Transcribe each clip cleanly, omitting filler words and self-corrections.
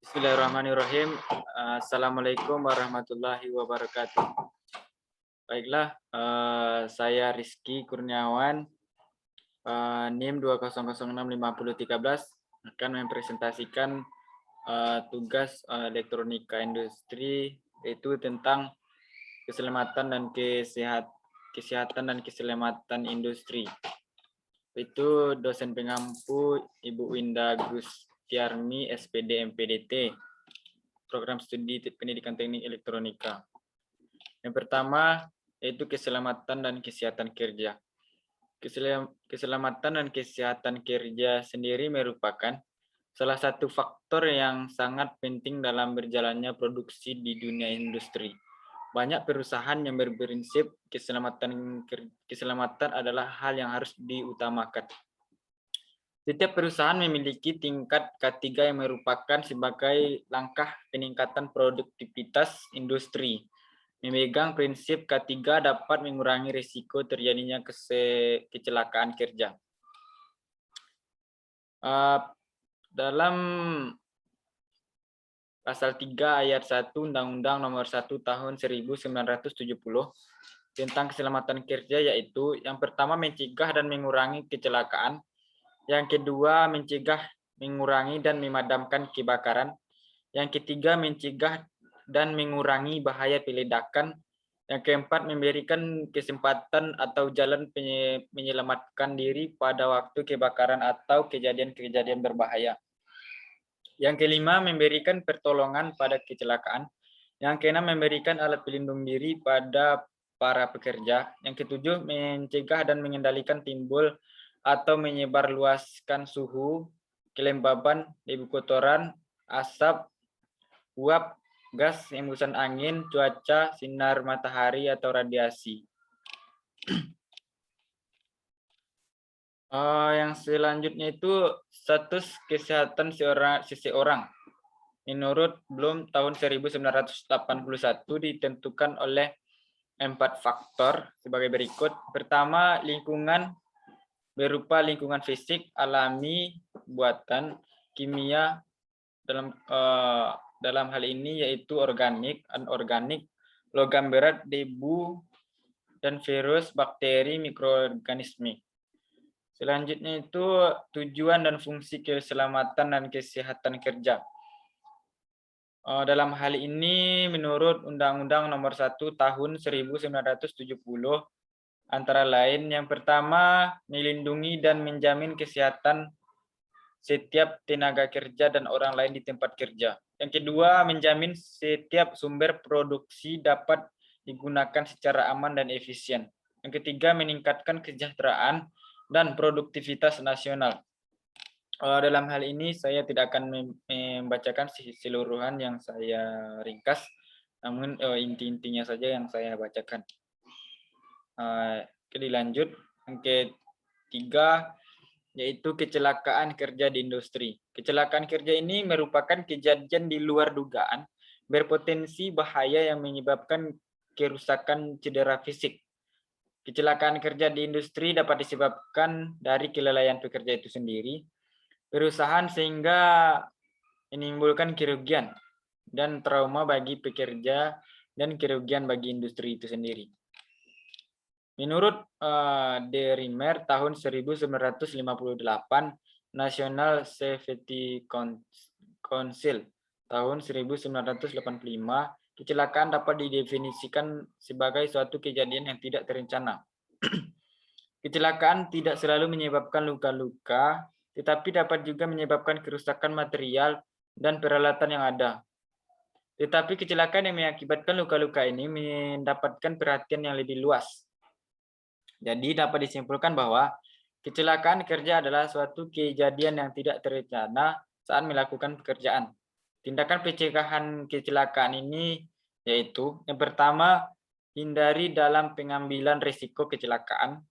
Bismillahirrahmanirrahim. Assalamualaikum warahmatullahi wabarakatuh. Baiklah, saya Rizky Kurniawan, NIM 200650313 akan mempresentasikan tugas elektronika industri, yaitu tentang keselamatan dan kesehatan dan keselamatan industri. Itu dosen pengampu Ibu Winda Gustiarmi, SPD MPDT, Program Studi Pendidikan Teknik Elektronika. Yang pertama yaitu keselamatan dan kesehatan kerja. Keselamatan dan kesehatan kerja sendiri merupakan salah satu faktor yang sangat penting dalam berjalannya produksi di dunia industri. Banyak perusahaan yang berprinsip keselamatan adalah hal yang harus diutamakan. Setiap perusahaan memiliki tingkat K3 yang merupakan sebagai langkah peningkatan produktivitas industri. Memegang prinsip K3 dapat mengurangi risiko terjadinya kecelakaan kerja. Dalam Pasal 3 ayat 1 Undang-Undang Nomor 1 Tahun 1970 tentang keselamatan kerja, yaitu yang pertama mencegah dan mengurangi kecelakaan, yang kedua mencegah, mengurangi dan memadamkan kebakaran, yang ketiga mencegah dan mengurangi bahaya peledakan, yang keempat memberikan kesempatan atau jalan menyelamatkan diri pada waktu kebakaran atau kejadian-kejadian berbahaya. Yang kelima, memberikan pertolongan pada kecelakaan. Yang keenam, memberikan alat pelindung diri pada para pekerja. Yang ketujuh, mencegah dan mengendalikan timbul atau menyebarluaskan suhu, kelembaban, debu kotoran, asap, uap, gas, hembusan angin, cuaca, sinar matahari, atau radiasi. Yang selanjutnya itu status kesehatan seseorang. Menurut Bloom tahun 1981 ditentukan oleh 4 faktor sebagai berikut. Pertama, lingkungan berupa lingkungan fisik, alami, buatan, kimia, dalam hal ini yaitu organik, anorganik, logam berat, debu, dan virus, bakteri, mikroorganisme. Selanjutnya itu tujuan dan fungsi keselamatan dan kesehatan kerja. Dalam hal ini menurut Undang-Undang Nomor 1 Tahun 1970 antara lain yang pertama melindungi dan menjamin kesehatan setiap tenaga kerja dan orang lain di tempat kerja. Yang kedua menjamin setiap sumber produksi dapat digunakan secara aman dan efisien. Yang ketiga meningkatkan kesejahteraan dan produktivitas nasional. Dalam hal ini saya tidak akan membacakan keseluruhan yang saya ringkas, namun inti-intinya saja yang saya bacakan. Dilanjut, yang ketiga yaitu kecelakaan kerja di industri. Kecelakaan kerja ini merupakan kejadian di luar dugaan, berpotensi bahaya yang menyebabkan kerusakan cedera fisik. Kecelakaan kerja di industri dapat disebabkan dari kelalaian pekerja itu sendiri, perusahaan, sehingga menimbulkan kerugian dan trauma bagi pekerja dan kerugian bagi industri itu sendiri. Menurut De Rimer tahun 1958, National Safety Council tahun 1985, kecelakaan dapat didefinisikan sebagai suatu kejadian yang tidak terencana. Kecelakaan tidak selalu menyebabkan luka-luka, tetapi dapat juga menyebabkan kerusakan material dan peralatan yang ada. Tetapi kecelakaan yang mengakibatkan luka-luka ini mendapatkan perhatian yang lebih luas. Jadi dapat disimpulkan bahwa kecelakaan kerja adalah suatu kejadian yang tidak terencana saat melakukan pekerjaan. Tindakan pencegahan kecelakaan ini yaitu yang pertama, hindari dalam pengambilan risiko kecelakaan.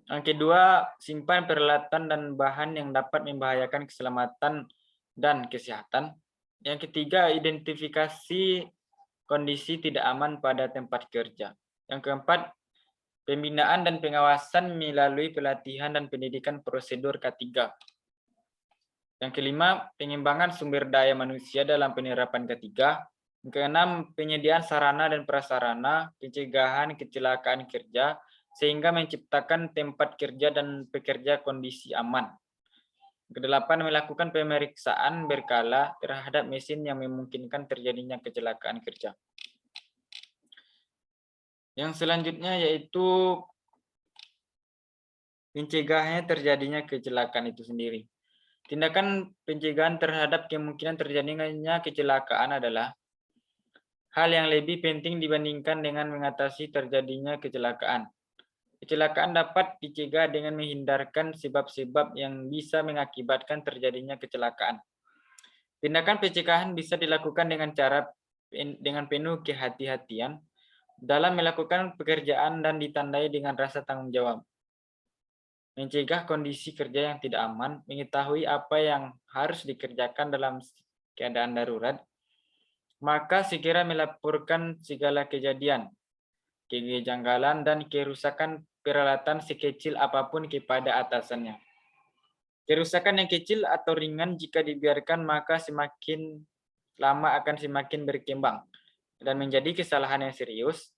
Yang kedua, simpan peralatan dan bahan yang dapat membahayakan keselamatan dan kesehatan. Yang ketiga, identifikasi kondisi tidak aman pada tempat kerja. Yang keempat, pembinaan dan pengawasan melalui pelatihan dan pendidikan prosedur K3. Yang kelima, pengembangan sumber daya manusia dalam penerapan ketiga. Yang keenam, penyediaan sarana dan prasarana, pencegahan kecelakaan kerja, sehingga menciptakan tempat kerja dan pekerja kondisi aman. Kedelapan, melakukan pemeriksaan berkala terhadap mesin yang memungkinkan terjadinya kecelakaan kerja. Yang selanjutnya yaitu pencegahannya terjadinya kecelakaan itu sendiri. Tindakan pencegahan terhadap kemungkinan terjadinya kecelakaan adalah hal yang lebih penting dibandingkan dengan mengatasi terjadinya kecelakaan. Kecelakaan dapat dicegah dengan menghindarkan sebab-sebab yang bisa mengakibatkan terjadinya kecelakaan. Tindakan pencegahan bisa dilakukan dengan penuh kehati-hatian dalam melakukan pekerjaan dan ditandai dengan rasa tanggung jawab. Mencegah kondisi kerja yang tidak aman, mengetahui apa yang harus dikerjakan dalam keadaan darurat, maka segera melaporkan segala kejadian, kejanggalan, dan kerusakan peralatan sekecil apapun kepada atasannya. Kerusakan yang kecil atau ringan jika dibiarkan maka semakin lama akan semakin berkembang dan menjadi kesalahan yang serius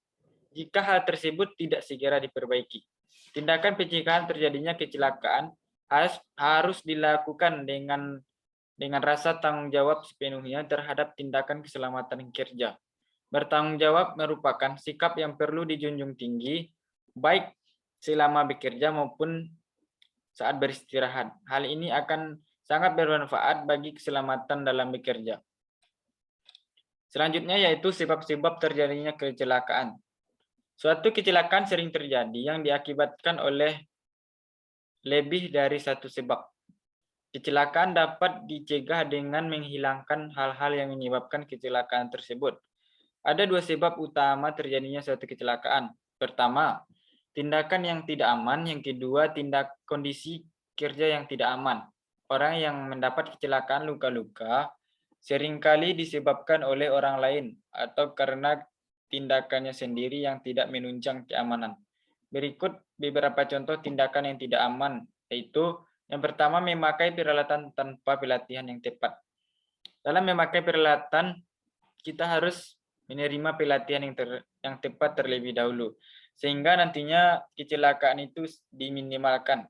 jika hal tersebut tidak segera diperbaiki. Tindakan pencegahan terjadinya kecelakaan harus dilakukan dengan rasa tanggung jawab sepenuhnya terhadap tindakan keselamatan kerja. Bertanggung jawab merupakan sikap yang perlu dijunjung tinggi, baik selama bekerja maupun saat beristirahat. Hal ini akan sangat bermanfaat bagi keselamatan dalam bekerja. Selanjutnya yaitu sebab-sebab terjadinya kecelakaan. Suatu kecelakaan sering terjadi yang diakibatkan oleh lebih dari satu sebab. Kecelakaan dapat dicegah dengan menghilangkan hal-hal yang menyebabkan kecelakaan tersebut. Ada dua sebab utama terjadinya suatu kecelakaan. Pertama, tindakan yang tidak aman. Yang kedua, kondisi kerja yang tidak aman. Orang yang mendapat kecelakaan luka-luka seringkali disebabkan oleh orang lain atau karena tindakannya sendiri yang tidak menunjang keamanan. Berikut beberapa contoh tindakan yang tidak aman, yaitu yang pertama, memakai peralatan tanpa pelatihan yang tepat. Dalam memakai peralatan, kita harus menerima pelatihan yang tepat terlebih dahulu, sehingga nantinya kecelakaan itu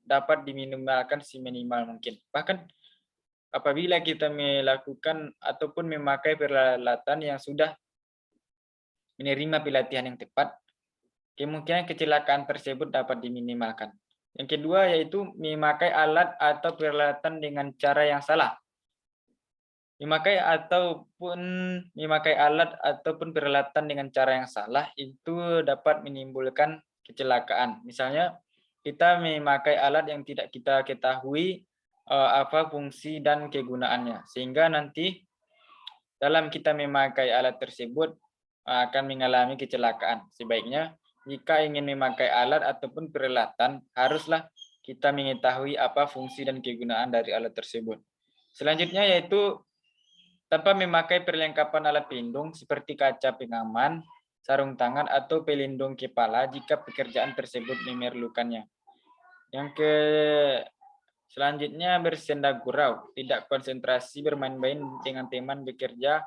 dapat diminimalkan seminimal mungkin. Bahkan apabila kita melakukan ataupun memakai peralatan yang sudah menerima pelatihan yang tepat, kemungkinan kecelakaan tersebut dapat diminimalkan. Yang kedua yaitu memakai alat atau peralatan dengan cara yang salah. Memakai alat ataupun peralatan dengan cara yang salah itu dapat menimbulkan kecelakaan. Misalnya kita memakai alat yang tidak kita ketahui apa fungsi dan kegunaannya, sehingga nanti dalam kita memakai alat tersebut akan mengalami kecelakaan. Sebaiknya jika ingin memakai alat ataupun peralatan, haruslah kita mengetahui apa fungsi dan kegunaan dari alat tersebut. Selanjutnya yaitu tanpa memakai perlengkapan alat pelindung seperti kaca pengaman, sarung tangan, atau pelindung kepala jika pekerjaan tersebut memerlukannya. Selanjutnya bersenda gurau, tidak konsentrasi bermain-main dengan teman bekerja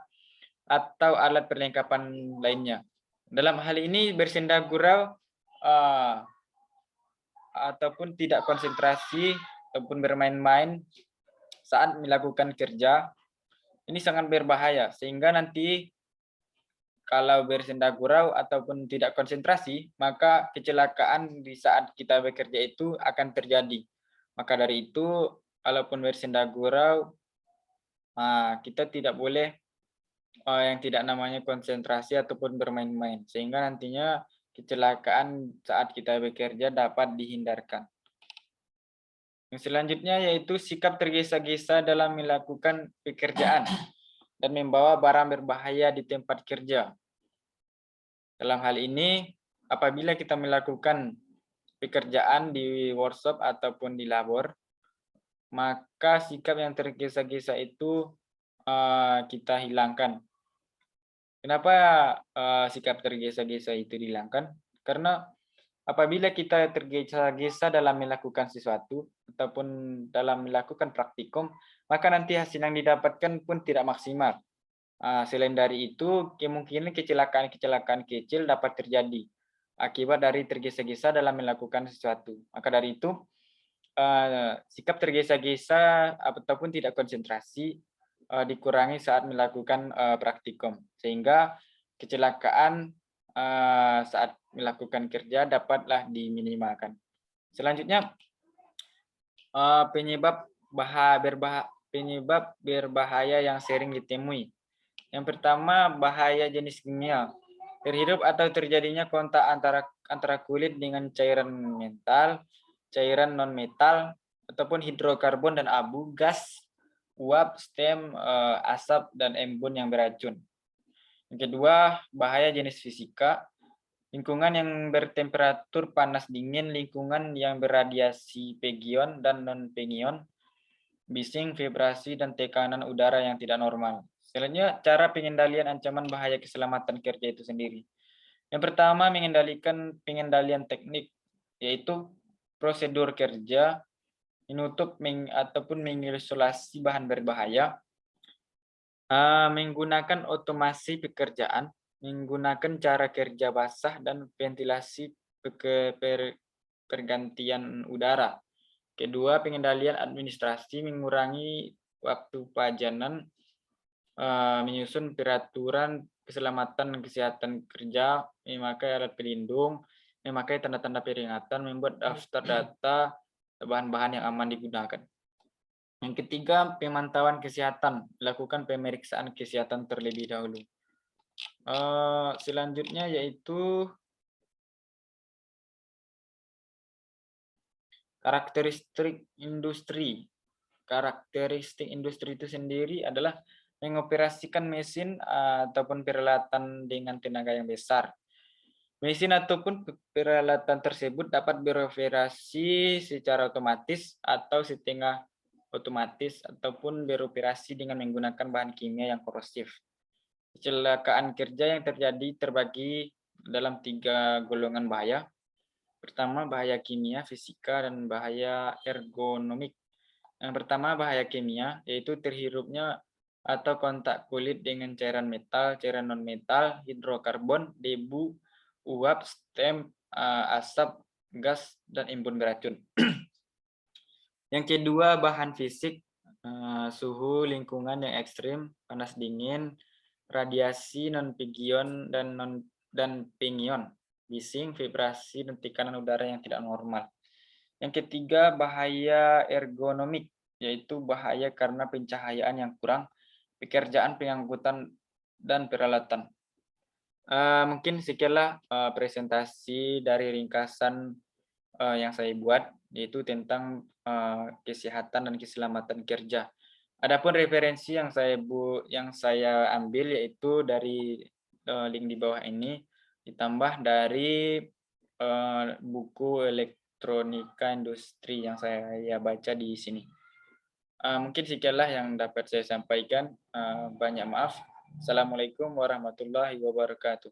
atau alat perlengkapan lainnya. Dalam hal ini bersenda gurau ataupun tidak konsentrasi ataupun bermain-main saat melakukan kerja ini sangat berbahaya, sehingga nanti kalau bersenda gurau ataupun tidak konsentrasi, maka kecelakaan di saat kita bekerja itu akan terjadi. Maka dari itu, kalaupun bersenda gurau, kita tidak boleh yang tidak namanya konsentrasi ataupun bermain-main, sehingga nantinya kecelakaan saat kita bekerja dapat dihindarkan. Yang selanjutnya yaitu sikap tergesa-gesa dalam melakukan pekerjaan dan membawa barang berbahaya di tempat kerja. Dalam hal ini, apabila kita melakukan pekerjaan di workshop ataupun di labor, maka sikap yang tergesa-gesa itu kita hilangkan. Kenapa sikap tergesa-gesa itu dihilangkan? Karena apabila kita tergesa-gesa dalam melakukan sesuatu, ataupun dalam melakukan praktikum, maka nanti hasil yang didapatkan pun tidak maksimal. Selain dari itu, kemungkinan kecelakaan-kecelakaan kecil dapat terjadi akibat dari tergesa-gesa dalam melakukan sesuatu. Maka dari itu, sikap tergesa-gesa ataupun tidak konsentrasi dikurangi saat melakukan praktikum, sehingga kecelakaan saat melakukan kerja dapatlah diminimalkan. Selanjutnya, penyebab berbahaya yang sering ditemui. Yang pertama, bahaya jenis kimia. Terhirup atau terjadinya kontak antara kulit dengan cairan metal, cairan non-metal, ataupun hidrokarbon dan abu, gas, uap, stem, asap, dan embun yang beracun. Yang kedua, bahaya jenis fisika. Lingkungan yang bertemperatur panas dingin, lingkungan yang beradiasi pegion dan non-pegion, bising, vibrasi, dan tekanan udara yang tidak normal. Selanjutnya, cara pengendalian ancaman bahaya keselamatan kerja itu sendiri. Yang pertama, pengendalian teknik, yaitu prosedur kerja, menutup ataupun mengisolasi bahan berbahaya, menggunakan otomasi pekerjaan, menggunakan cara kerja basah dan ventilasi pergantian udara. Kedua, pengendalian administrasi, mengurangi waktu pajanan, menyusun peraturan keselamatan dan kesehatan kerja, memakai alat pelindung, memakai tanda-tanda peringatan, membuat daftar data bahan-bahan yang aman digunakan. Yang ketiga, pemantauan kesehatan, lakukan pemeriksaan kesehatan terlebih dahulu. Selanjutnya yaitu karakteristik industri. Karakteristik industri itu sendiri adalah mengoperasikan mesin ataupun peralatan dengan tenaga yang besar. Mesin ataupun peralatan tersebut dapat beroperasi secara otomatis atau setengah otomatis ataupun beroperasi dengan menggunakan bahan kimia yang korosif. Kecelakaan kerja yang terjadi terbagi dalam 3 golongan bahaya. Pertama, bahaya kimia, fisika, dan bahaya ergonomik. Yang pertama, bahaya kimia, yaitu terhirupnya atau kontak kulit dengan cairan metal, cairan non-metal, hidrokarbon, debu, uap, stem, asap, gas, dan embun beracun. Yang kedua, bahan fisik, suhu lingkungan yang ekstrim, panas dingin, radiasi non-pigion dan pingion, bising, vibrasi, dan tekanan udara yang tidak normal. Yang ketiga, bahaya ergonomik, yaitu bahaya karena pencahayaan yang kurang, pekerjaan pengangkutan, dan peralatan. Mungkin sekianlah presentasi dari ringkasan yang saya buat, yaitu tentang kesehatan dan keselamatan kerja. Adapun referensi yang saya ambil yaitu dari link di bawah ini, ditambah dari buku elektronika industri yang saya baca di sini. Mungkin sekianlah yang dapat saya sampaikan. Banyak maaf. Assalamualaikum warahmatullahi wabarakatuh.